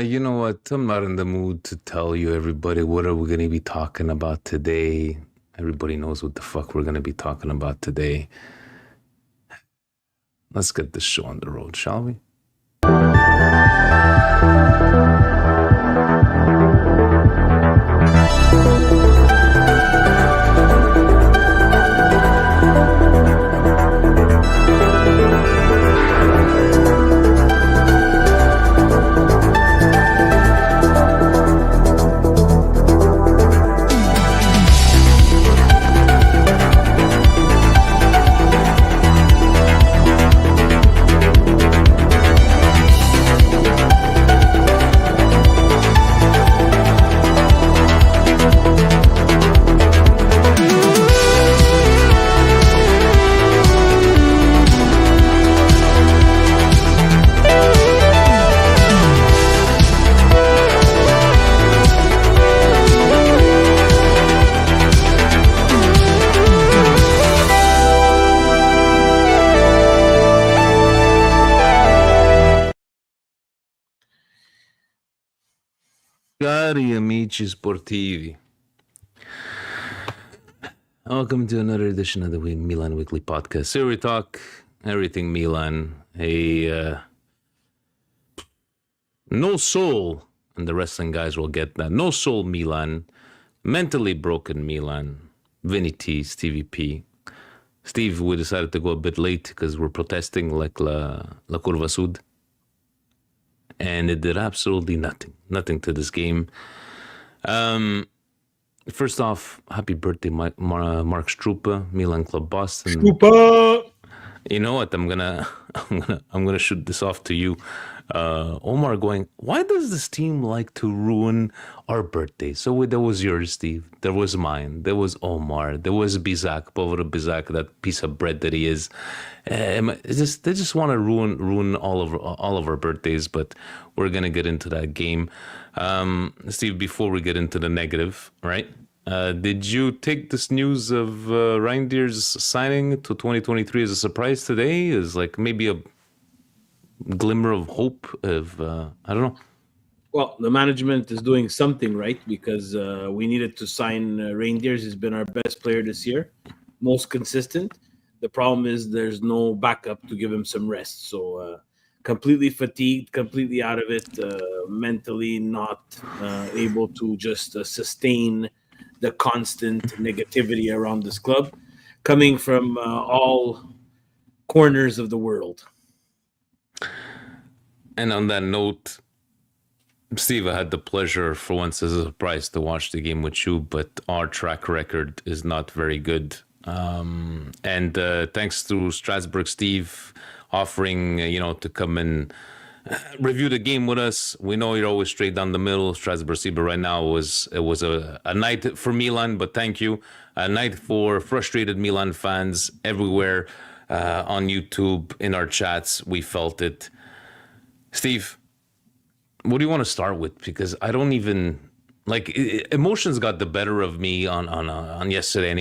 You know what? I'm not in the mood to tell you, everybody, what are we going to be talking about today. Everybody knows what the fuck we're going to be talking about today. Let's get this show on the road, shall we? Cari amici sportivi, welcome to another edition of the Milan Weekly Podcast. Here we talk everything Milan, no soul, and the wrestling guys will get that. No soul Milan, mentally broken Milan, Vinny T, Stevie P. Steve, we decided to go a bit late because we're protesting like La Curva Sud. And it did absolutely nothing to this game. First off, happy birthday, Mark Strupa, Milan Club Boston. Strupa! You know what? I'm gonna shoot this off to you. Omar going, why does this team like to ruin our birthday? So there was yours, Steve. There was mine. There was Omar. There was Bizak, Povero Bizak, that piece of bread that he is. They just want to ruin all of our birthdays, but we're gonna get into that game. Steve, before we get into the negative, right? Did you take this news of Reindeer's signing to 2023 as a surprise today? Is like maybe a glimmer of hope of I don't know. Well, the management is doing something right because we needed to sign Reindeers. He's been our best player this year, most consistent. The problem is there's no backup to give him some rest. So completely fatigued, completely out of it, mentally not able to just sustain the constant negativity around this club coming from all corners of the world. And on that note, Steve, I had the pleasure for once as a surprise to watch the game with you, but our track record is not very good. And thanks to Strasbourg Steve offering, to come and review the game with us. We know you're always straight down the middle. Strasbourg Steve, but right now it was a night for Milan, but thank you. A night for frustrated Milan fans everywhere on YouTube, in our chats. We felt it. Steve, what do you want to start with? Because I don't even emotions got the better of me on yesterday, and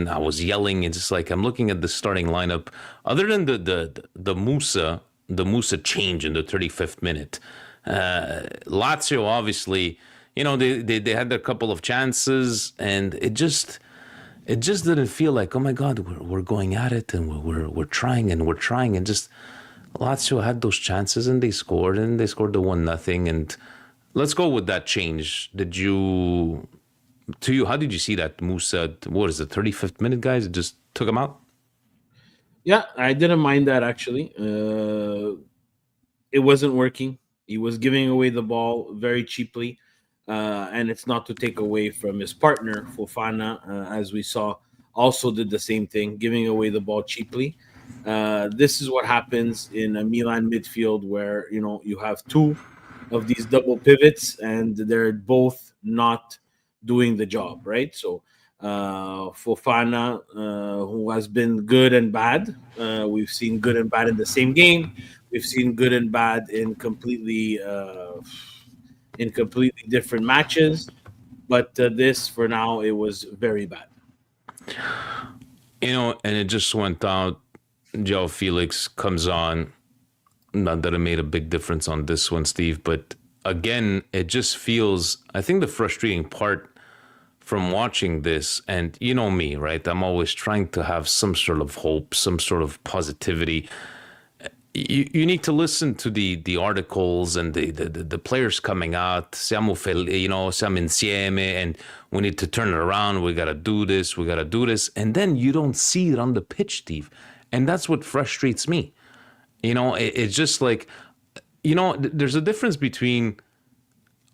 I was yelling and just like I'm looking at the starting lineup. Other than the Musa change in the 35th minute, Lazio obviously, they had a couple of chances, and it just didn't feel like, oh my God, we're going at it and we're trying and just. Lazio had those chances and they scored the 1-0. And let's go with that change. How did you see that Musa, what is it, 35th minute, guys? It just took him out? Yeah, I didn't mind that actually. It wasn't working. He was giving away the ball very cheaply. And it's not to take away from his partner, Fofana, as we saw, also did the same thing, giving away the ball cheaply. This is what happens in a Milan midfield where, you have two of these double pivots and they're both not doing the job, right? So Fofana, who has been good and bad, we've seen good and bad in the same game. We've seen good and bad in completely different matches. But this, for now, it was very bad. And it just went out. João Felix comes on. Not that it made a big difference on this one, Steve, but again, it just feels, I think the frustrating part from watching this, and you know me, right? I'm always trying to have some sort of hope, some sort of positivity. You need to listen to the articles and the players coming out. Siamo siamo insieme, and we need to turn it around. We gotta do this. We gotta do this, and then you don't see it on the pitch, Steve, and that's what frustrates me. It's just like, there's a difference between.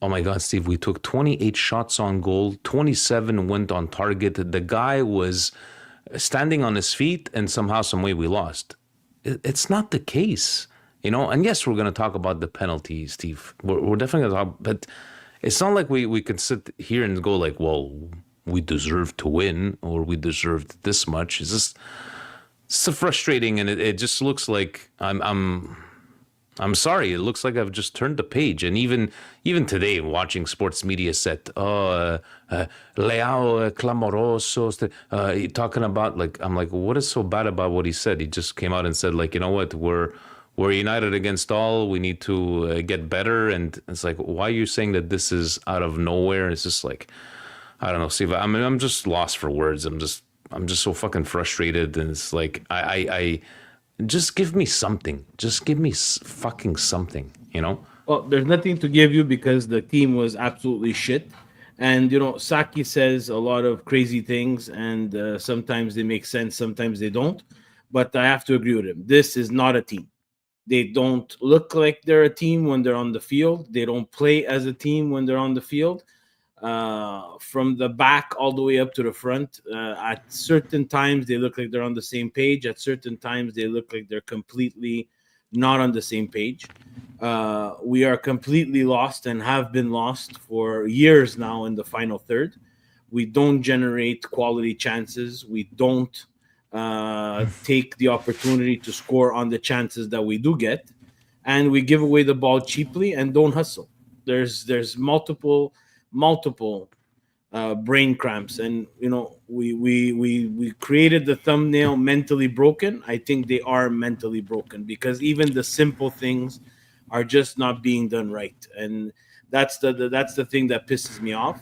Oh my God, Steve, we took 28 shots on goal, 27 went on target. The guy was standing on his feet, and somehow, some way, we lost. It's not the case, And yes, we're going to talk about the penalties, Steve. We're definitely going to talk, but it's not like we can sit here and go like, well, we deserve to win or we deserved this much. It's so frustrating, and it just looks like I'm sorry. It looks like I've just turned the page, and even today, watching sports media said, Leao clamoroso, talking about, like, I'm like, what is so bad about what he said? He just came out and said, like, you know what, we're united against all. We need to get better, and it's like, why are you saying that this is out of nowhere? It's just like, I don't know, Steve. I mean, I'm just lost for words. I'm just so fucking frustrated, and it's like I just give me something. Just give me fucking something, Well, there's nothing to give you because the team was absolutely shit. And, Saki says a lot of crazy things, and sometimes they make sense, sometimes they don't. But I have to agree with him. This is not a team. They don't look like they're a team when they're on the field. They don't play as a team when they're on the field. From the back all the way up to the front. At certain times, they look like they're on the same page. At certain times, they look like they're completely not on the same page. We are completely lost and have been lost for years now in the final third. We don't generate quality chances. We don't take the opportunity to score on the chances that we do get. And we give away the ball cheaply and don't hustle. There's multiple brain cramps, and we created the thumbnail mentally broken. I think they are mentally broken because even the simple things are just not being done right, and that's the thing that pisses me off.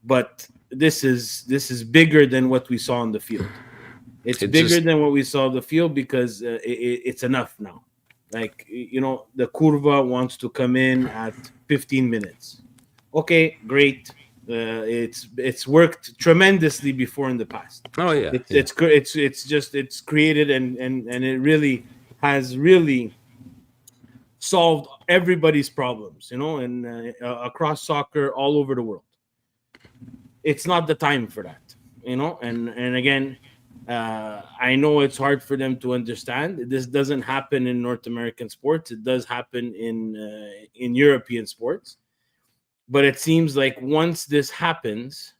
But this is bigger than what we saw on the field. It's bigger than what we saw on the field because it's enough now. Like, the Curva wants to come in at 15 minutes. Okay, great. It's worked tremendously before in the past. Oh yeah, it's created and it really has solved everybody's problems, and across soccer all over the world. It's not the time for that, and again, I know it's hard for them to understand. This doesn't happen in North American sports. It does happen in European sports. But it seems like once this happens,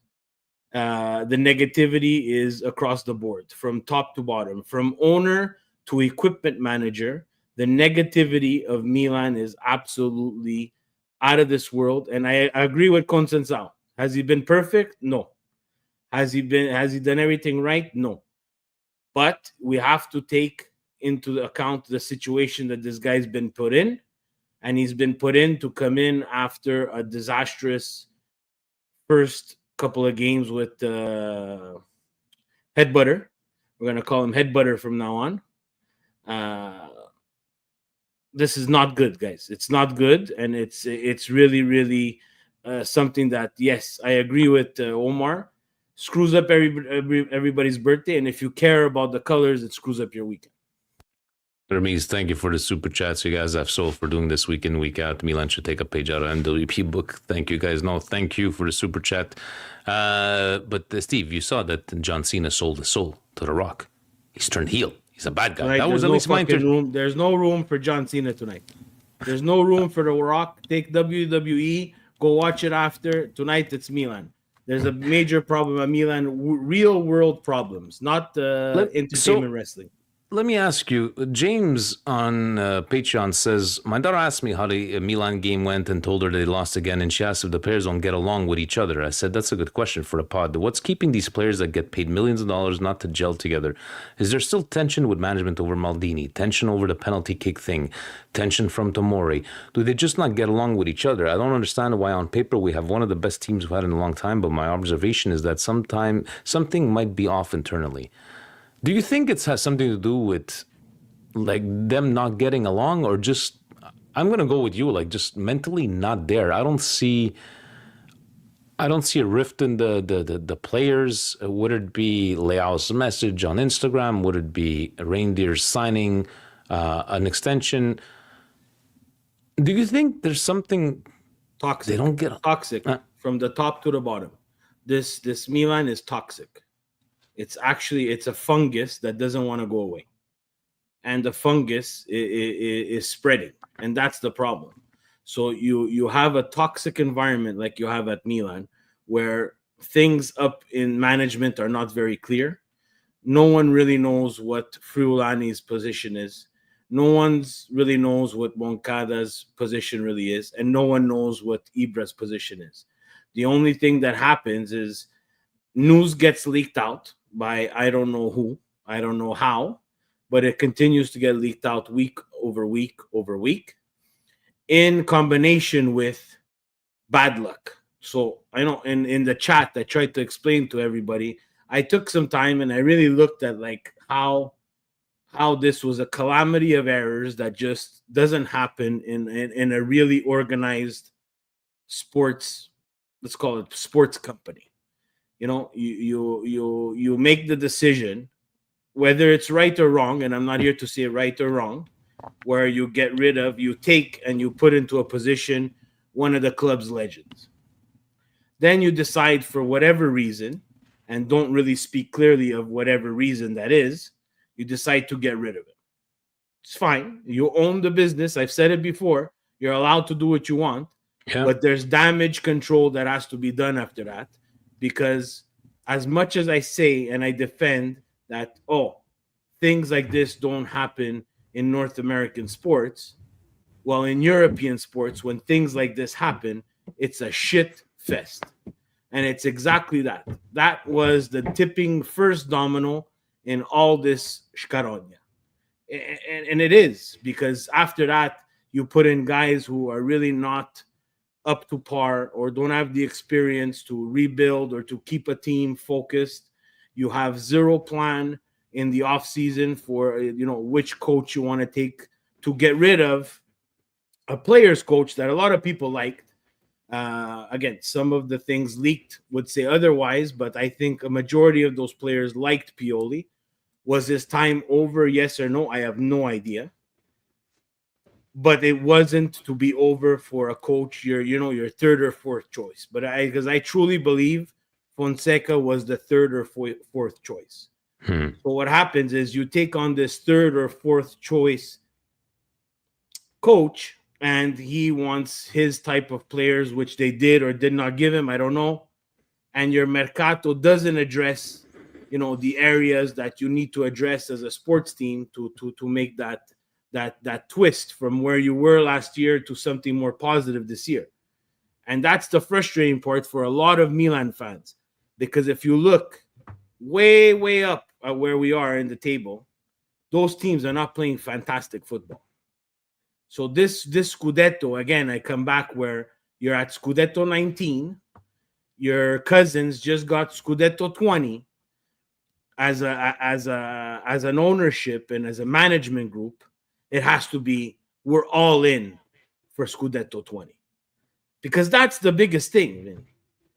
the negativity is across the board, from top to bottom, from owner to equipment manager. The negativity of Milan is absolutely out of this world. And I agree with Constantino. Has he been perfect? No. Has he done everything right? No. But we have to take into account the situation that this guy's been put in. And he's been put in to come in after a disastrous first couple of games with Headbutter. We're going to call him Headbutter from now on. This is not good, guys. It's not good. And it's really, really something that, yes, I agree with Omar. Screws up everybody's birthday. And if you care about the colors, it screws up your weekend. Hermes, thank you for the super chats. You guys have soul for doing this week in, week out. Milan should take a page out of MWP book. Thank you guys. No, thank you for the super chat. But Steve, you saw that John Cena sold his soul to The Rock. He's turned heel. He's a bad guy. Right, that was at least my room. There's no room for John Cena tonight. There's no room for The Rock. Take WWE. Go watch it after. Tonight it's Milan. There's a major problem at Milan. Real world problems, not entertainment wrestling. let me ask you. James on Patreon says, my daughter asked me how the Milan game went and told her they lost again, and she asked if the players don't get along with each other. I said, that's a good question for the pod. What's keeping these players that get paid millions of dollars not to gel together? Is there still tension with management over Maldini? Tension over the penalty kick thing? Tension from Tomori? Do they just not get along with each other? I don't understand why on paper we have one of the best teams we've had in a long time, but my observation is that something might be off internally. Do you think it has something to do with like them not getting along, or just I'm gonna go with you, like just mentally not there? I don't see a rift in the players. Would it be Leao's message on Instagram? Would it be Reindeer signing an extension? Do you think there's something Toxic. they don't get? Toxic from the top to the bottom. This Milan is toxic. It's a fungus that doesn't want to go away, and the fungus is spreading, and that's the problem. So you have a toxic environment like you have at Milan, where things up in management are not very clear. No one really knows what Friulani's position is. No one's really knows what Moncada's position really is, and no one knows what Ibra's position is. The only thing that happens is news gets leaked out by I don't know who, I don't know how, but it continues to get leaked out week over week over week, in combination with bad luck. So I know in the chat I tried to explain to everybody. I took some time and I really looked at like how this was a calamity of errors that just doesn't happen in a really organized sports, let's call it sports company. You make the decision, whether it's right or wrong, and I'm not here to say right or wrong, where you take and you put into a position one of the club's legends. Then you decide for whatever reason, and don't really speak clearly of whatever reason that is, you decide to get rid of it. It's fine. You own the business. I've said it before. You're allowed to do what you want, but there's damage control that has to be done after that. Because as much as I say and I defend that, things like this don't happen in North American sports, well, in European sports, when things like this happen, it's a shit fest. And it's exactly that. That was the tipping first domino in all this Shkaronia. And it is, because after that, you put in guys who are really not up to par or don't have the experience to rebuild or to keep a team focused. You have zero plan in the off season for which coach you want to take to get rid of a player's coach that a lot of people liked. Again, some of the things leaked would say otherwise, but I think a majority of those players liked Pioli. Was his time over? Yes or no? I have no idea. But it wasn't to be over for a coach, your third or fourth choice. But because I truly believe Fonseca was the third or fourth choice. So what happens is you take on this third or fourth choice coach, and he wants his type of players, which they did or did not give him. I don't know. And your mercato doesn't address, the areas that you need to address as a sports team to make that twist from where you were last year to something more positive this year. And that's the frustrating part for a lot of Milan fans, because if you look way, way up at where we are in the table, those teams are not playing fantastic football. So this Scudetto, again, I come back where you're at Scudetto 19, your cousins just got Scudetto 20. As an ownership and as a management group, it has to be, we're all in for Scudetto 20. Because that's the biggest thing, man.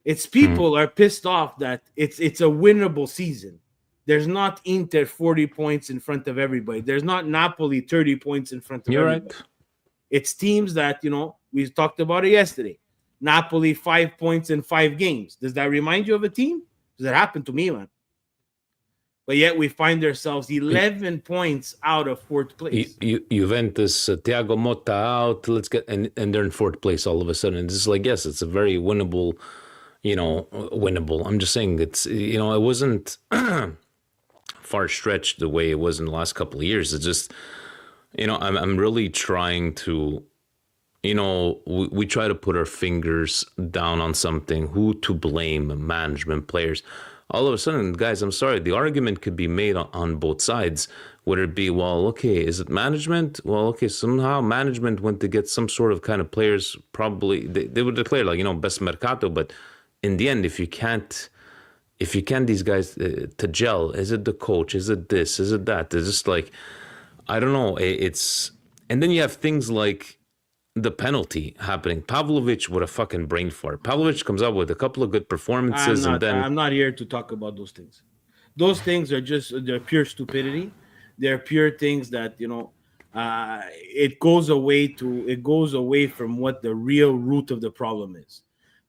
It's people are pissed off that it's a winnable season. There's not Inter 40 points in front of everybody. There's not Napoli 30 points in front of everybody. Right. It's teams that, we talked about it yesterday. Napoli 5 points in 5 games. Does that remind you of a team? Does that happen to Milan? But yet we find ourselves 11 points out of fourth place. Juventus, Thiago Motta out. Let's get and they're in fourth place all of a sudden. It's like, yes, it's a very winnable, winnable. I'm just saying it wasn't far stretched the way it was in the last couple of years. It's just, I'm really trying to, we try to put our fingers down on something. Who to blame? Management, players. All of a sudden, guys, I'm sorry, the argument could be made on both sides. Would it be, well, okay, is it management? Well, okay, somehow management went to get some sort of kind of players, probably, they would declare, like, best mercato, but in the end, if you can't these guys to gel, is it the coach? Is it this? Is it that? It's just like, I don't know. And then you have things like the penalty happening. Pavlovic with a fucking brain fart. Pavlovic comes out with a couple of good performances, and then I'm not here to talk about those things. Those things are they're pure stupidity. They're pure things that it goes away from what the real root of the problem is.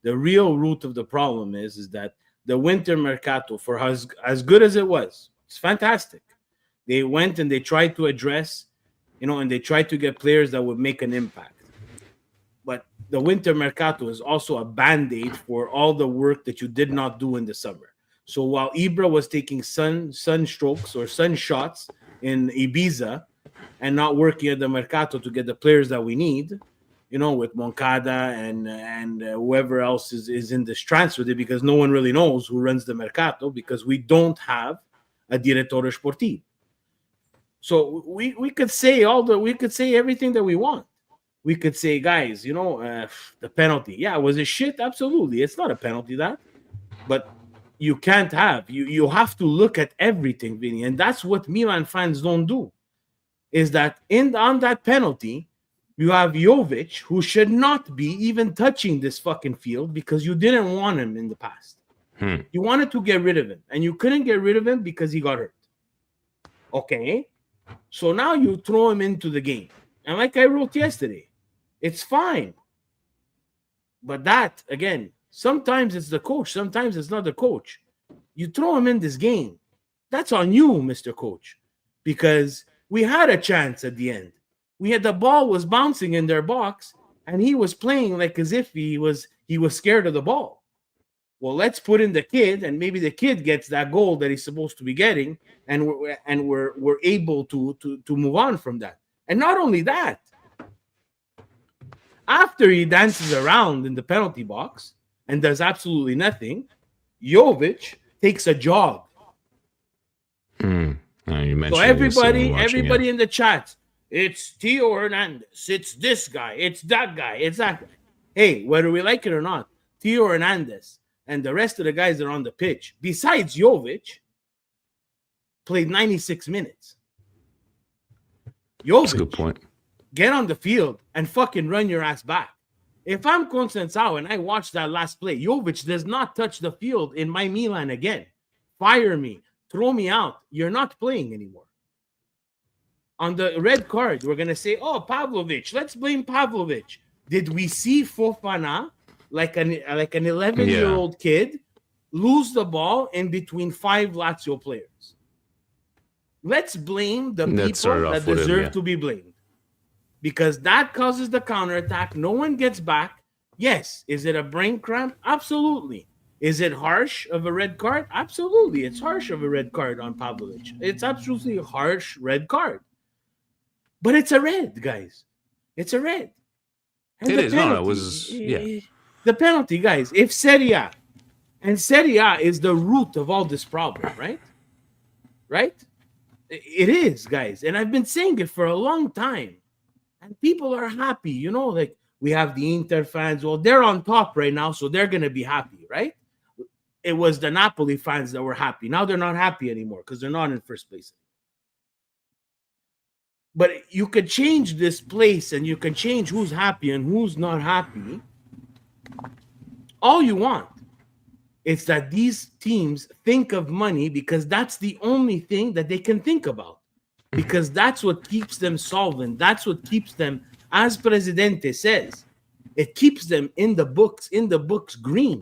The real root of the problem is that the winter mercato, for as good as it was, it's fantastic. They went and they tried to address, and they tried to get players that would make an impact. But the winter mercato is also a band-aid for all the work that you did not do in the summer. So while Ibra was taking sun strokes or sun shots in Ibiza and not working at the mercato to get the players that we need, with Moncada and whoever else is in this transfer day, because no one really knows who runs the mercato because we don't have a direttore sportivo. So we could say everything that we want. We could say, guys, the penalty. Yeah, was it shit? Absolutely. It's not a penalty, that. But you can't have. You have to look at everything, Vinny. And that's what Milan fans don't do. Is that on that penalty, you have Jovic, who should not be even touching this fucking field because you didn't want him in the past. You wanted to get rid of him. And you couldn't get rid of him because he got hurt. Okay. So now you throw him into the game. And like I wrote yesterday, it's fine. But that, again, sometimes it's the coach. Sometimes it's not the coach. You throw him in this game. That's on you, Mr. Coach. Because we had a chance at the end. The ball was bouncing in their box, and he was playing like as if he was scared of the ball. Well, let's put in the kid, and maybe the kid gets that goal that he's supposed to be getting, and we're able to move on from that. And not only that, after he dances around in the penalty box and does absolutely nothing, Jovic takes a jog. You mentioned so everybody in the chat, it's Theo Hernandez, it's this guy, it's that guy, it's that guy. Hey, whether we like it or not, Theo Hernandez and the rest of the guys that are on the pitch, besides Jovic, played 96 minutes. That's a good point. Get on the field and fucking run your ass back. If I'm Conceição and I watch that last play, Jovic does not touch the field in my Milan again. Fire me. Throw me out. You're not playing anymore. On the red card, we're going to say, oh, Pavlovic. Let's blame Pavlovic. Did we see Fofana, like an 11-year-old kid, lose the ball in between 5 Lazio players? Let's blame the people that deserve to be blamed. Because that causes the counterattack. No one gets back. Yes. Is it a brain cramp? Absolutely. Is it harsh of a red card? Absolutely. It's harsh of a red card on Pavlovic. It's absolutely a harsh red card. But it's a red, guys. It's a red. And it is. No, it was, yeah. The penalty, guys. If Serie A, and Serie A is the root of all this problem, right? Right? It is, guys. And I've been saying it for a long time. And people are happy, like we have the Inter fans. Well, they're on top right now, so they're going to be happy, right? It was the Napoli fans that were happy. Now they're not happy anymore because they're not in first place. But you could change this place and you can change who's happy and who's not happy. All you want. It's that these teams think of money because that's the only thing that they can think about. Because that's what keeps them solvent. That's what keeps them, as Presidente says, it keeps them in the books green.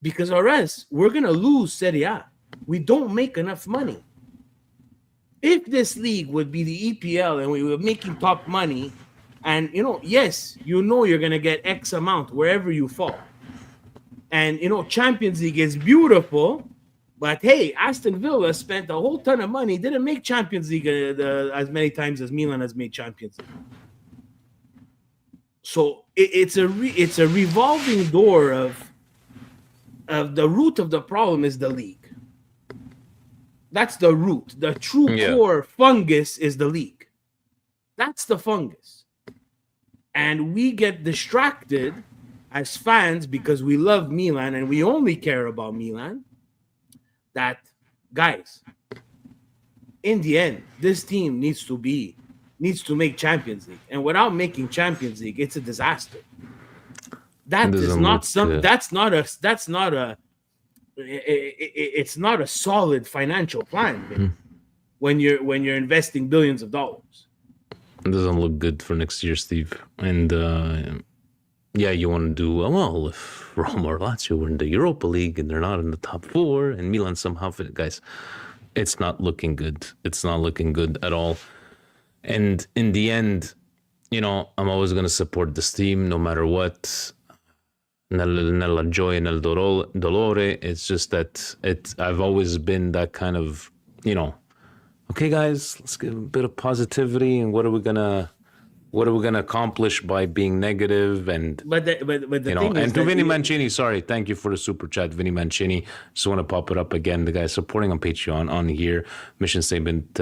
Because or else we're going to lose Serie A. We don't make enough money. If this league would be the EPL and we were making top money, and, yes, you're going to get X amount wherever you fall. And, Champions League is beautiful, But hey, Aston Villa spent a whole ton of money, didn't make Champions League as many times as Milan has made Champions League. So it's a revolving door of the root of the problem is the league. That's the root. The true core fungus is the league. That's the fungus. And we get distracted as fans because we love Milan and we only care about Milan. That, guys, in the end, this team needs to make Champions League. And without making Champions League, it's a disaster. It's not a solid financial plan when you're investing billions of dollars. It doesn't look good for next year, Steve. And you want to do well if Roma or Lazio were in the Europa League and they're not in the top 4 and Milan somehow fit. Guys, it's not looking good. It's not looking good at all. And in the end, I'm always going to support this team no matter what. Nella gioia, nel dolore. It's just that I've always been that kind of, okay, guys, let's get a bit of positivity. And what are we gonna accomplish by being negative? And but the thing is, and to Vinny Mancini, sorry, thank you for the super chat, Vinny Mancini. Just want to pop it up again. The guy supporting on Patreon on here. Mission statement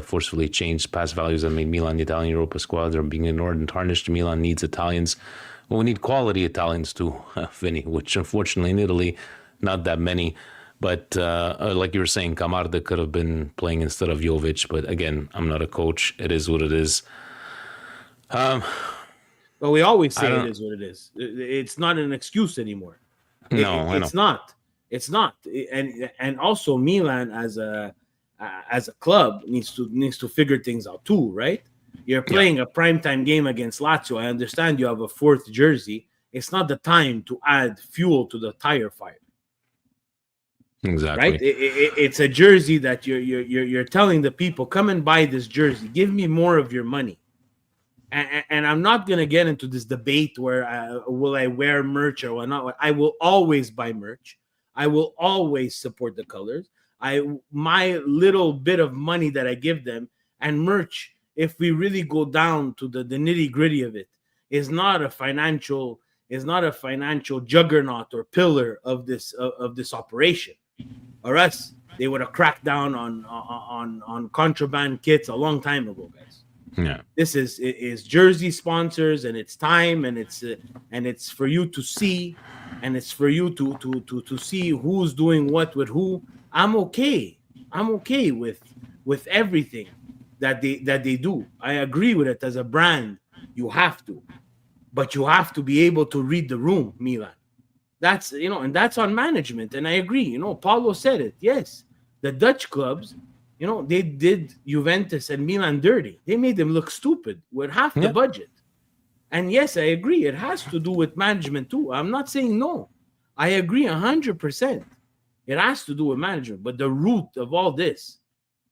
forcefully changed past values that made Milan the Italian Europa squad are being ignored and tarnished. Milan needs Italians. Well, we need quality Italians too, Vinny, which unfortunately in Italy, not that many. But like you were saying, Camarda could have been playing instead of Jovic. But again, I'm not a coach. It is what it is. But we always say it is what it is. It's not an excuse anymore. It's not. It's not. And also Milan as a club needs to figure things out too, right? You're playing a primetime game against Lazio. I understand you have a 4th jersey. It's not the time to add fuel to the tire fire. Exactly. Right? It's a jersey that you're telling the people, come and buy this jersey. Give me more of your money. And I'm not going to get into this debate where will I wear merch or not. I will always buy merch. I will always support the colors. My little bit of money that I give them and merch, if we really go down to the nitty gritty of it, is not a financial juggernaut or pillar of this operation. Or else they would have cracked down on contraband kits a long time ago, guys. Yeah, this is jersey sponsors, and it's time, and it's for you to see, and it's for you to see who's doing what with who. I'm okay with everything that they do. I agree with it as a brand. You have to, but you have to be able to read the room, Milan. That's and that's on management. And I agree. Paulo said it. Yes, the Dutch clubs, they did Juventus and Milan dirty. They made them look stupid with half the budget. And yes, I agree. It has to do with management too. I'm not saying no. I agree 100%. It has to do with management. But the root of all this,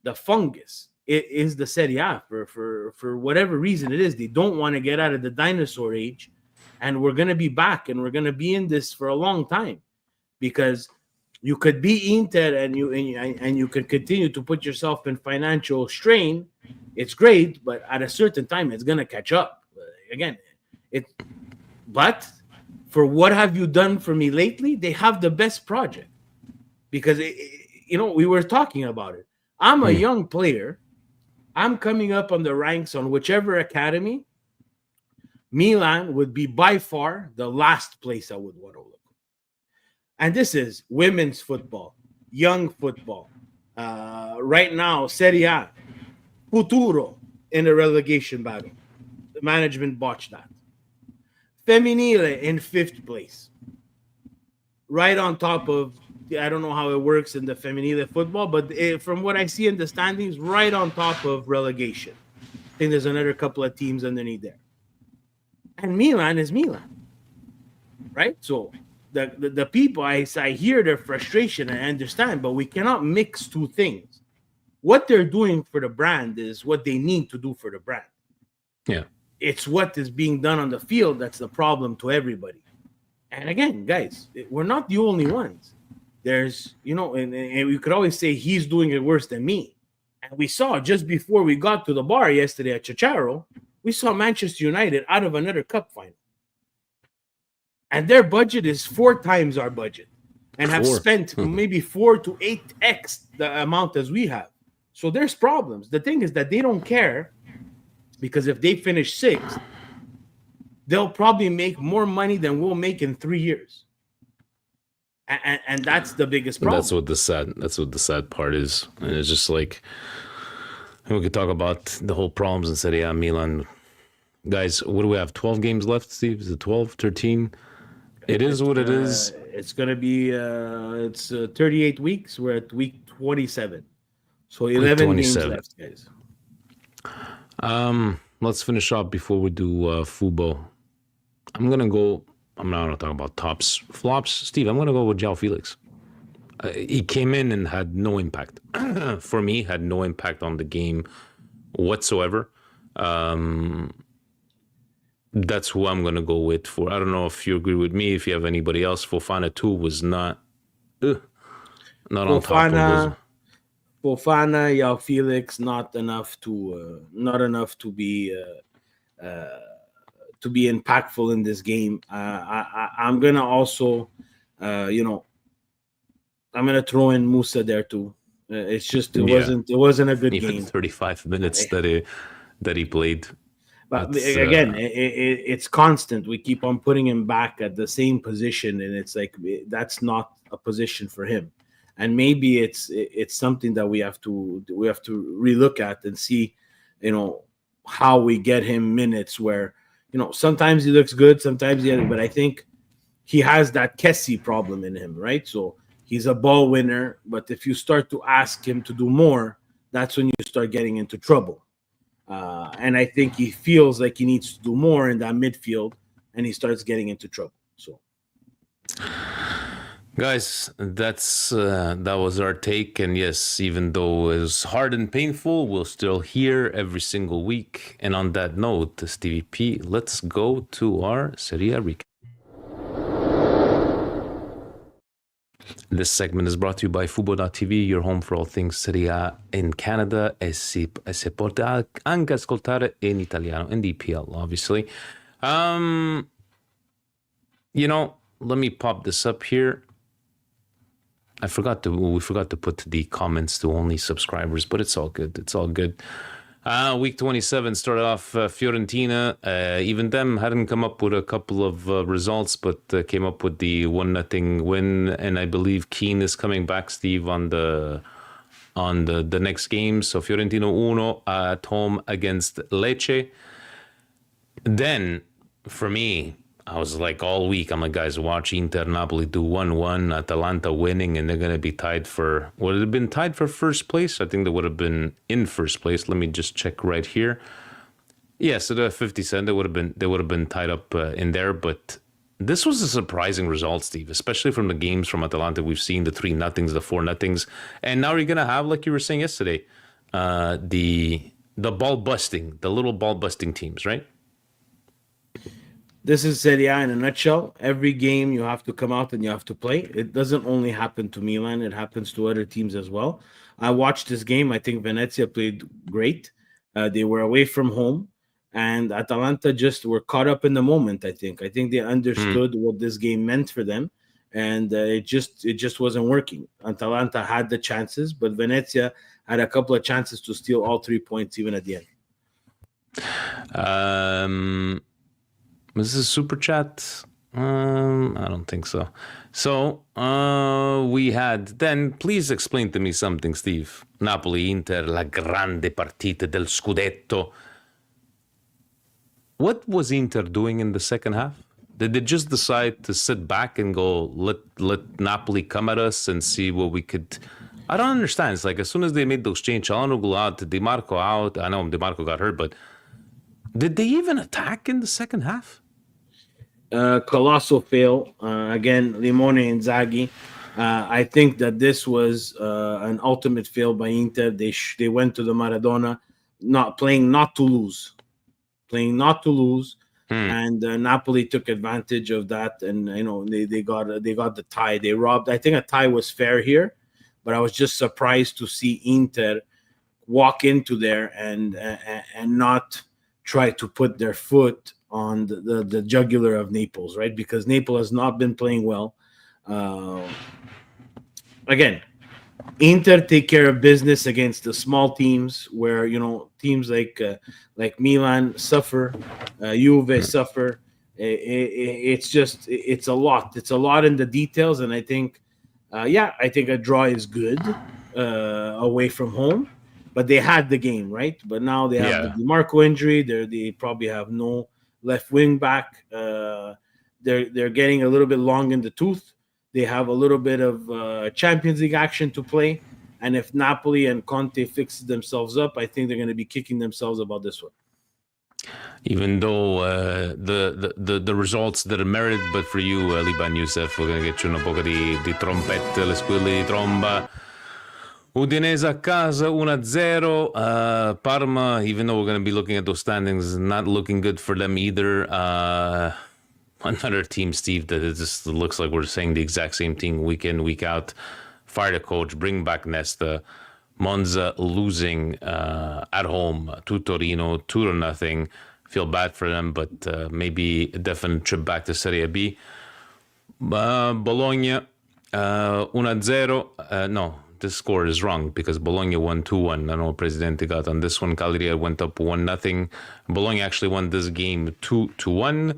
the fungus, it is the Serie A. For whatever reason it is, they don't want to get out of the dinosaur age. And we're going to be back, and we're going to be in this for a long time, because you could be Inter and you could continue to put yourself in financial strain. It's great, but at a certain time, it's going to catch up. Again, but for what have you done for me lately? They have the best project, because we were talking about it. I'm a young player. I'm coming up on the ranks on whichever academy. Milan would be by far the last place I would want to look. And this is women's football, young football. Right now, Serie A, Futuro in a relegation battle. The management botched that. Femminile in 5th place. Right on top of, I don't know how it works in the Femminile football, but from what I see in the standings, right on top of relegation. I think there's another couple of teams underneath there. And Milan is Milan, right? So the people, I hear their frustration and I understand, but we cannot mix two things. What they're doing for the brand is what they need to do for the brand. Yeah. It's what is being done on the field that's the problem to everybody. And again, guys, we're not the only ones. There's, and we could always say he's doing it worse than me. And we saw just before we got to the bar yesterday at Chicharo, we saw Manchester United out of another cup final. And their budget is 4 times our budget and have spent maybe 4 to 8x the amount as we have. So there's problems. The thing is that they don't care, because if they finish 6th, they'll probably make more money than we'll make in 3 years. And that's the biggest problem. That's what the sad part is. And it's just like, we could talk about the whole problems in Serie A, Milan. Guys, what do we have? 12 games left, Steve? Is it 12, 13? It is what it is. It's going to be, it's 38 weeks. We're at week 27. So 11 games left, guys. Let's finish up before we do Fubo. I'm not going to talk about tops, flops. Steve, I'm going to go with João Felix. He came in and had no impact. For me, had no impact on the game whatsoever. That's who I'm going to go with for. I don't know if you agree with me. If you have anybody else, Fofana too was not on top of those. Fofana, João Felix, not enough to be impactful in this game. I'm gonna also, I'm gonna throw in Musa there too. It's just it wasn't a good game. 35 minutes that he played. But again, it's constant. We keep on putting him back at the same position, and it's like that's not a position for him. And maybe it's something that we have to relook at and see, how we get him minutes where, sometimes he looks good, sometimes but I think he has that Kessie problem in him, right? So he's a ball winner, but if you start to ask him to do more, that's when you start getting into trouble. And I think he feels like he needs to do more in that midfield, and he starts getting into trouble. So, guys, that was our take. And yes, even though it was hard and painful, we're still here every single week. And on that note, Stevie P, let's go to our Serie A recap. This segment is brought to you by Fubo.tv, your home for all things Serie A in Canada, e si può anche ascoltare in italiano, in DPL, obviously. Let me pop this up here. We forgot to put the comments to only subscribers, but it's all good. It's all good. Week 27 started off Fiorentina. Even them hadn't come up with a couple of results, but came up with the 1-0 win. And I believe Keane is coming back, Steve, on the next game. So Fiorentina 1 at home against Lecce. Then, for me, I was like all week, I'm like, guys, watch Inter Napoli do 1-1, Atalanta winning, and they're going to be tied for, would it have been tied for first place? I think they would have been in first place. Let me just check right here. Yeah, so the 50 cent, they would have been tied up in there, but this was a surprising result, Steve, especially from the games from Atalanta. We've seen the 3-0, the 4-0, and now you're going to have, like you were saying yesterday, the ball busting, the little ball busting teams, right? This is Serie A in a nutshell. Every game you have to come out and you have to play. It doesn't only happen to Milan. It happens to other teams as well. I watched this game. I think Venezia played great. They were away from home. And Atalanta just were caught up in the moment, I think. I think they understood what this game meant for them. And it just wasn't working. Atalanta had the chances, but Venezia had a couple of chances to steal all 3 points even at the end. Was this a super chat? I don't think so. So we had, then please explain to me something, Steve. Napoli-Inter, la grande partita del Scudetto. What was Inter doing in the second half? Did they just decide to sit back and go, let Napoli come at us and see what we could... I don't understand. It's like as soon as they made those changes, Çalhanoğlu out, Di Marco out. I know Di Marco got hurt, but did they even attack in the second half? Colossal fail. Again, Limone Inzaghi. I think that this was an ultimate fail by Inter. They went to the Maradona, not to lose. Playing not to lose. and Napoli took advantage of that, and they got the tie. They robbed. I think a tie was fair here, but I was just surprised to see Inter walk into there and not try to put their foot on the jugular of Naples, right? Because Naples has not been playing well. Again, Inter take care of business against the small teams, where teams like Milan suffer, Juve suffer. It's a lot. It's a lot in the details, and I think, I think a draw is good away from home. But they had the game, right? But now they have the Yeah. DiMarco injury. They probably have no left wing back. They're getting a little bit long in the tooth. They have a little bit of Champions League action to play. And if Napoli and Conte fixes themselves up, I think they're going to be kicking themselves about this one. Even though the results that are merited, but for you, Liban Youssef, we're going to get you un po' di trompette, le squille di tromba. Udinese a casa 1-0. Parma, even though we're going to be looking at those standings, not looking good for them either. Another team, Steve, that it just looks like we're saying the exact same thing week in, week out. Fire the coach, bring back Nesta. Monza losing at home to Torino, 2-0. Feel bad for them, but maybe a definite trip back to Serie B. Bologna 1-0. No, this score is wrong because Bologna won 2-1. I know Presidente got on this one. Cagliari went up 1-0. Bologna actually won this game 2-1.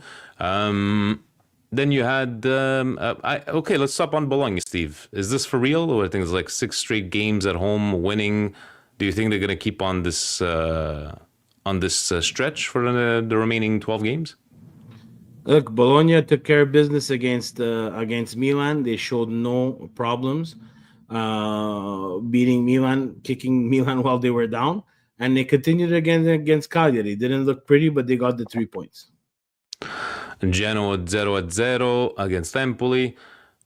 Then you had okay. Let's stop on Bologna, Steve. Is this for real, or I think it's like 6 straight games at home winning? Do you think they're gonna keep on this stretch for the remaining 12 games? Look, Bologna took care of business against Milan. They showed no problems beating Milan, kicking Milan while they were down, and they continued again against Cagliari. Didn't look pretty, but they got the 3 points. Genoa 0-0 against Empoli.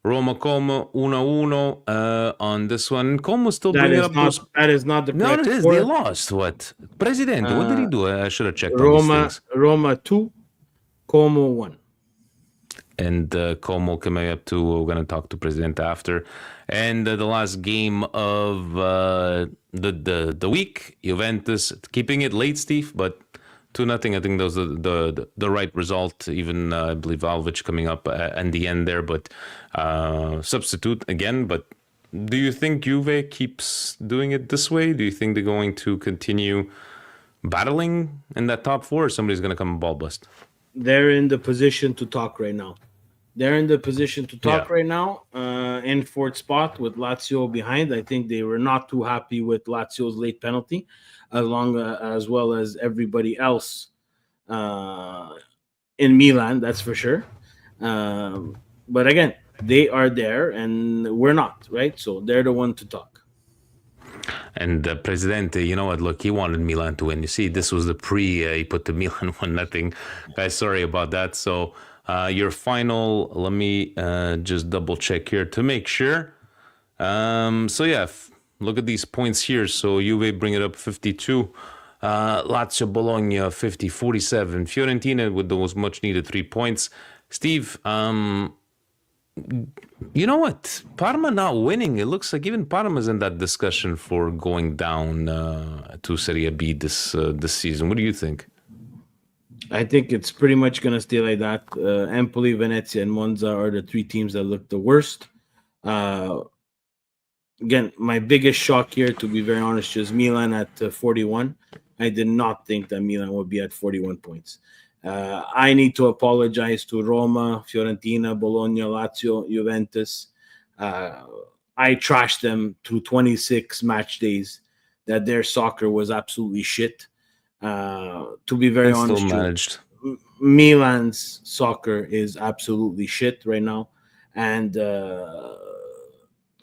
Roma Como 1-1 on this one. Como still bringing up those. That is not the No, correct it is. score. They lost. What? Presidente, what did he do? I should have checked on these things. Roma 2, Como 1. And Como coming up to, we're going to talk to Presidente after. And the last game of the week, Juventus keeping it late, Steve, but 2-0. I think that was the right result. Even I believe Alvic coming up in the end there, but substitute again. But do you think Juve keeps doing it this way? Do you think they're going to continue battling in that top 4, or somebody's going to come and ball bust? They're in the position to talk right now. Right now, in fourth spot with Lazio behind. I think they were not too happy with Lazio's late penalty, as well as everybody else in Milan, that's for sure. But again, they are there and we're not, right? So they're the one to talk. And Presidente, you know what? Look, he wanted Milan to win. You see, this was the he put the Milan 1-0. Guys, sorry about that. So your final, let me just double check here to make sure. So yeah, look at these points here. So Juve bring it up 52. Lazio, Bologna 50, 47. Fiorentina with those much needed 3 points. Steve, you know what? Parma not winning. It looks like even Parma's in that discussion for going down to Serie B this season. What do you think? I think it's pretty much going to stay like that. Empoli, Venezia, and Monza are the 3 teams that look the worst. Again, my biggest shock here, to be very honest, is Milan at 41. I did not think that Milan would be at 41 points. I need to apologize to Roma, Fiorentina, Bologna, Lazio, Juventus. I trashed them through 26 match days that their soccer was absolutely shit. To be very honest, managed. Milan's soccer is absolutely shit right now. And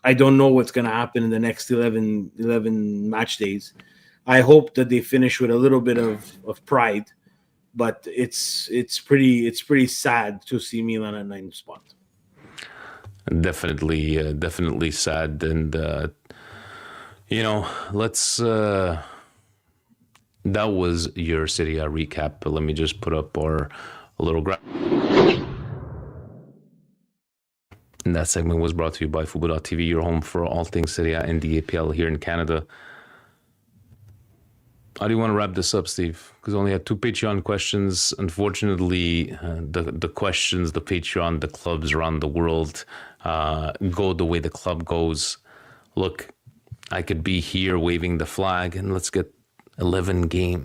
I don't know what's going to happen in the next 11 match days. I hope that they finish with a little bit of pride. But it's pretty sad to see Milan at 9th spot. Definitely sad, and let's. That was your Serie A recap. But let me just put up our a little And that segment was brought to you by Fubo.tv, your home for all things Serie A and the APL here in Canada. How do you want to wrap this up, Steve? Because I only had 2 Patreon questions. Unfortunately, the questions, the Patreon, the clubs around the world go the way the club goes. Look, I could be here waving the flag and let's get 11 game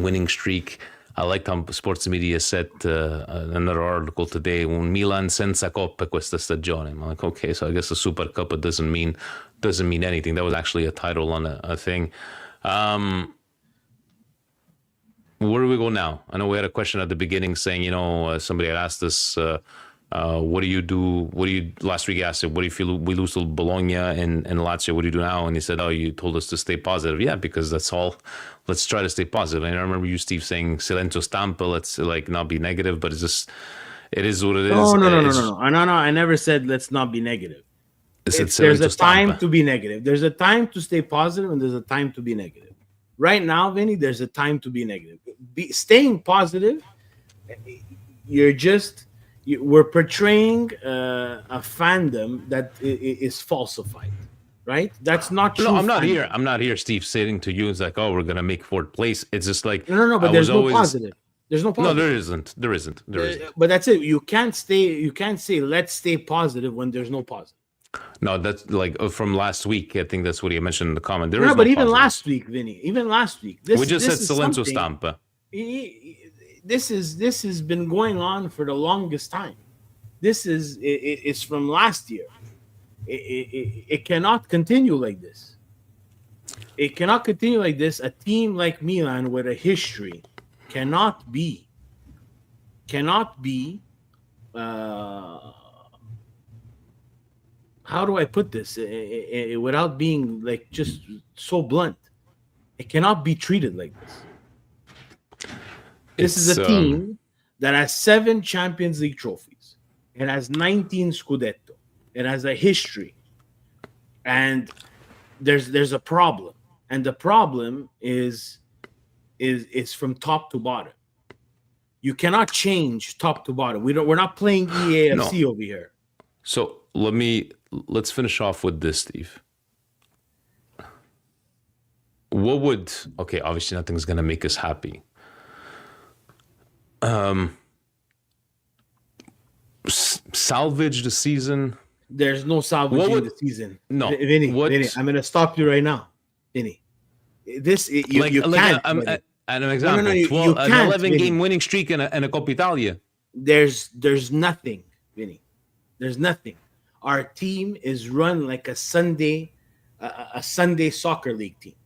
winning streak. I liked how sports media said another article today, un Milan senza coppe questa stagione. I'm like, okay, so I guess the Super Cup doesn't mean anything. That was actually a title on a thing. Where do we go now? I know we had a question at the beginning saying, somebody had asked us, what do you do? Last week I asked him, what do you feel we lose to Bologna and Lazio? What do you do now? And he said, you told us to stay positive. Yeah, because that's all. Let's try to stay positive. And I remember you, Steve, saying silenzio stampa. Let's not be negative, but it is what it is. No. I never said let's not be negative. There's a time to be negative. There's a time to stay positive, and there's a time to be negative. Right now, Vinny, there's a time to be negative. Staying positive, we're portraying a fandom that is falsified, right? That's not true. No, I'm not here, Steve, saying to you, it's like, we're gonna make 4th place. It's just like no. But there's no positive. There's no positive. No, there isn't. But that's it. You can't say let's stay positive when there's no positive. No, that's like from last week. I think that's what he mentioned in the comment. But even positive. Last week, Vinny, we just said silenzio stampa. This has been going on for the longest time. It's from last year. It cannot continue like this. It cannot continue like this. A team like Milan with a history cannot be. How do I put this without being like just so blunt? It cannot be treated like this. This is a team that has 7 Champions League trophies. It has 19 Scudetto. It has a history. And there's a problem. And the problem is from top to bottom. You cannot change top to bottom. We're not playing EAFC over here. So let's finish off with this, Steve. Obviously nothing's gonna make us happy. Salvage the season. There's no salvaging the season. No, Vinny, I'm gonna stop you right now, Vinny. You can't. An example. No, an 11-game winning streak and a Coppa Italia. There's nothing, Vinny. There's nothing. Our team is run like a Sunday soccer league team.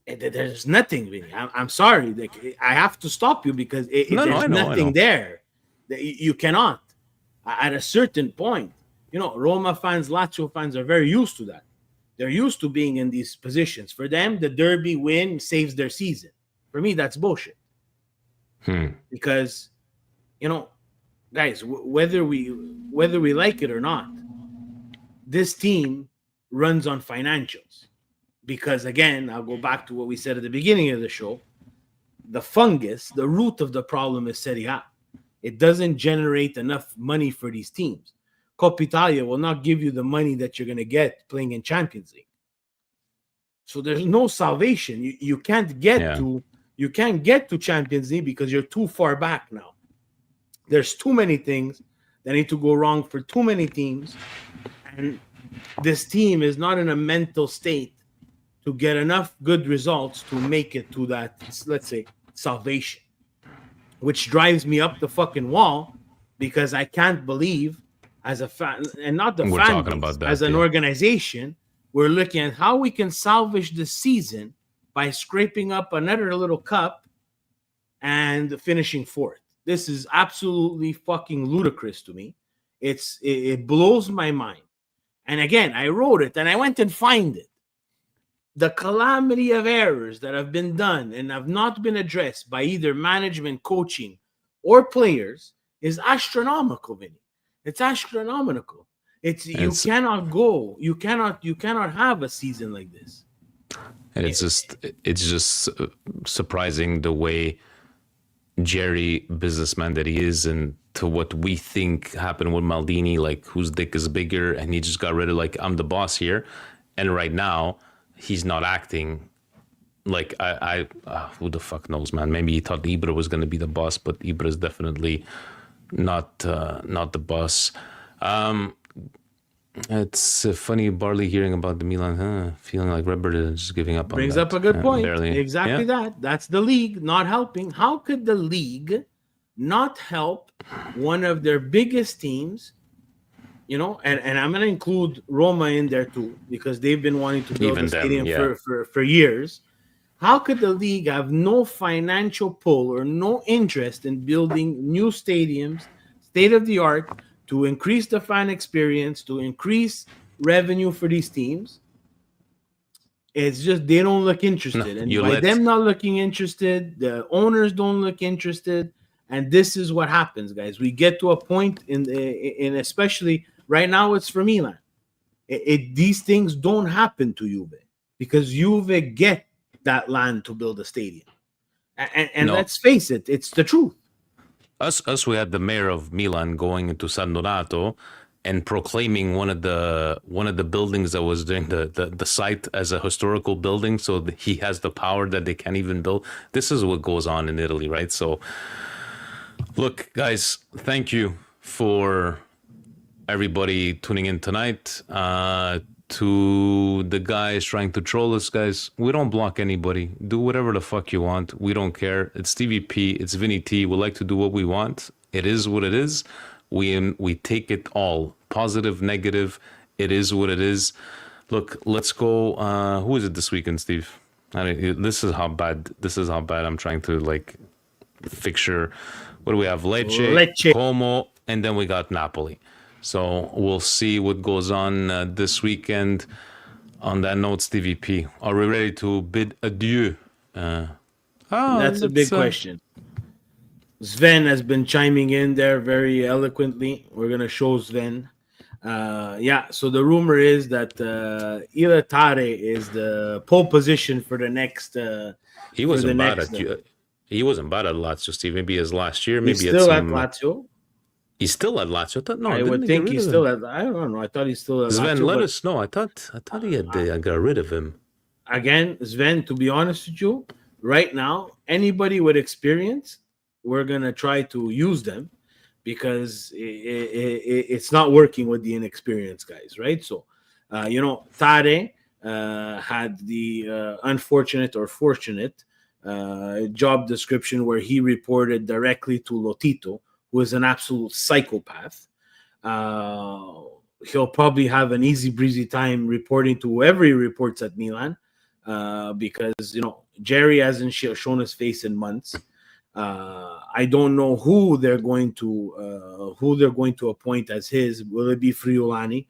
There's nothing, Vinny. I'm sorry. Like, I have to stop you because there's nothing there. You cannot. At a certain point, Roma fans, Lazio fans are very used to that. They're used to being in these positions. For them, the derby win saves their season. For me, that's bullshit. Because, guys, whether we like it or not, this team runs on financials. Because again, I'll go back to what we said at the beginning of the show. The fungus, the root of the problem is Serie A. It doesn't generate enough money for these teams. Coppa Italia will not give you the money that you're going to get playing in Champions League. So there's no salvation. You can't get to Champions League because you're too far back now. There's too many things that need to go wrong for too many teams. And this team is not in a mental state to get enough good results to make it to that, let's say, salvation. Which drives me up the fucking wall because I can't believe as a fan, and not the fan base, as an organization, we're looking at how we can salvage the season by scraping up another little cup and finishing 4th. This is absolutely fucking ludicrous to me. It blows my mind. And again, I wrote it and I went and find it. The calamity of errors that have been done and have not been addressed by either management, coaching, or players is astronomical, Vinny. It's astronomical. You cannot have a season like this. And it's just surprising the way Jerry businessman that he is, and to what we think happened with Maldini, like whose dick is bigger, and he just got rid of like, I'm the boss here, and right now he's not acting like who the fuck knows, man. Maybe he thought Ibra was going to be the boss, but Ibra is definitely not the boss. It's funny, Barley, hearing about the Milan, feeling like Rebert is just giving up. Brings on up a good point. Barely. Exactly that. That's the league not helping. How could the league not help one of their biggest teams? You know, and I'm going to include Roma in there too, because they've been wanting to build a stadium for years. How could the league have no financial pull or no interest in building new stadiums, state of the art, to increase the fan experience, to increase revenue for these teams? It's just they don't look interested. No, and by them not looking interested, the owners don't look interested. And this is what happens, guys. We get to a point in especially right now, it's for Milan. These things don't happen to Juve because Juve get that land to build a stadium. And no, let's face it, it's the truth. Us, we had the mayor of Milan going into San Donato and proclaiming one of the buildings that was during the site as a historical building, so he has the power that they can't even build. This is what goes on in Italy, right? So, look, guys, thank you for everybody tuning in tonight. To the guys trying to troll us, guys, we don't block anybody. Do whatever the fuck you want. We don't care. It's Stevie P. It's Vinny T. We like to do what we want. It is what it is. We take it all. Positive, negative. It is what it is. Look, let's go. Who is it this weekend, Steve? This is how bad I'm trying to like fixture. What do we have? Lecce, Como, and then we got Napoli. So we'll see what goes on this weekend. On that note, Stevie P, are we ready to bid adieu? That's a big question. Sven has been chiming in there very eloquently. We're going to show Sven. So the rumor is that Ilatare is the pole position for the next... he wasn't bad at Lazio, Steve. Maybe as last year. Maybe he's still at Lazio. He's still at Lazio. No, I would think he's still at. I don't know. I thought he's still at Sven, Lazio. let us know. I thought he had got rid of him. Again, Sven, to be honest with you, right now, anybody with experience, we're gonna try to use them because it's not working with the inexperienced guys, right? So, Tare had the unfortunate or fortunate job description where he reported directly to Lotito, who is an absolute psychopath. He'll probably have an easy breezy time reporting to whoever he reports at Milan, because Jerry hasn't shown his face in months. I don't know who they're going to appoint as his. Will it be Friulani?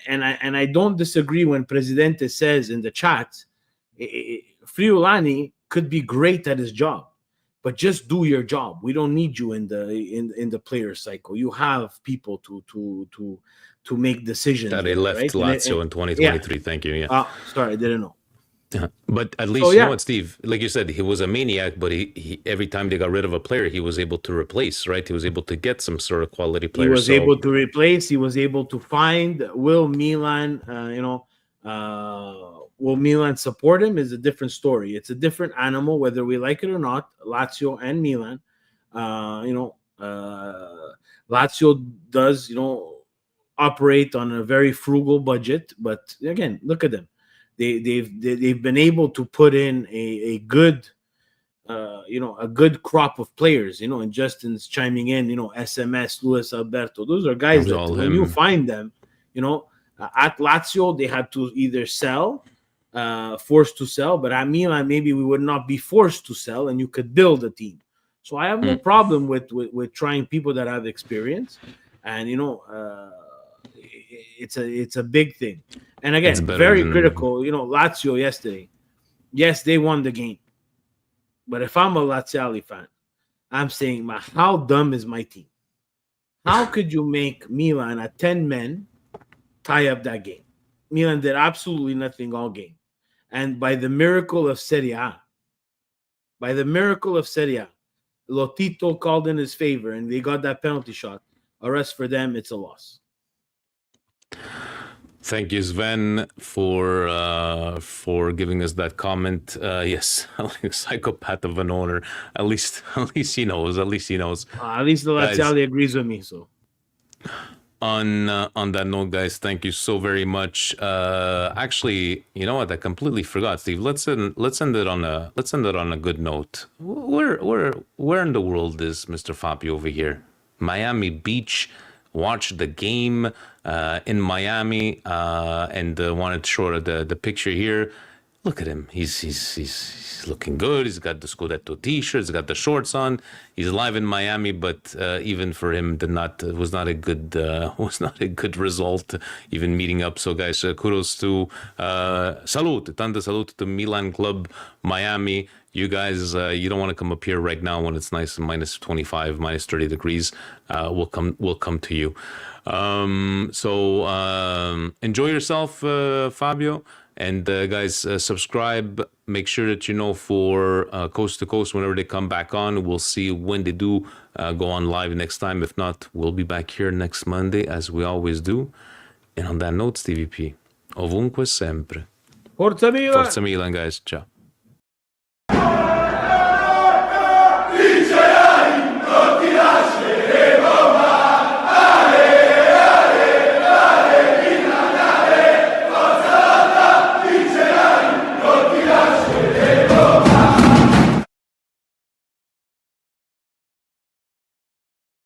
And I don't disagree when Presidente says in the chat, Friulani could be great at his job. But just do your job. We don't need you in the player cycle. You have people to make decisions. That they left, right? Lazio in 2023. Yeah. Thank you. Yeah. Sorry, I didn't know. But at least you know what, Steve. Like you said, he was a maniac. But he every time they got rid of a player, he was able to replace. Right? He was able to get some sort of quality players. He was able to replace. He was able to find. Will Milan? Will Milan support him is a different story. It's a different animal, whether we like it or not. Lazio and Milan, Lazio does, operate on a very frugal budget. But again, look at them. They've been able to put in a good, a good crop of players. And Justin's chiming in. SMS, Luis Alberto. Those are guys that when you find them, at Lazio they had to either sell. Forced to sell, but at Milan maybe we would not be forced to sell, and you could build a team. So I have no problem with trying people that have experience, and it's a big thing. And again, very critical. Lazio yesterday, yes, they won the game, but if I'm a Laziale fan, I'm saying, how dumb is my team? How could you make Milan at 10 men tie up that game? Milan did absolutely nothing all game. And by the miracle of Serie A, Lotito called in his favor, and they got that penalty shot. A rest for them, it's a loss. Thank you, Sven, for giving us that comment. Yes, like a psychopath of an owner. At least he knows. At least he knows. At least the Laziale agrees with me. So, on that note, guys, thank you so very much. Actually, you know what? I completely forgot, Steve. Let's end it on a good note. Where in the world is Mr. Fabio over here? Miami Beach. Watched the game in Miami and wanted to show the picture here. Look at him. He's looking good. He's got the Scudetto t-shirt. He's got the shorts on. He's live in Miami, but even for him, was not a good result. Even meeting up. So, guys, kudos to tanta salute to Milan Club Miami. You guys, you don't want to come up here right now when it's nice and minus 25, minus 30 degrees. We'll come to you. So enjoy yourself, Fabio. And guys, subscribe. Make sure that you know for Coast to Coast, whenever they come back on, we'll see when they do go on live next time. If not, we'll be back here next Monday, as we always do. And on that note, Stevie P, ovunque sempre. Forza Milan! Forza Milan, guys. Ciao.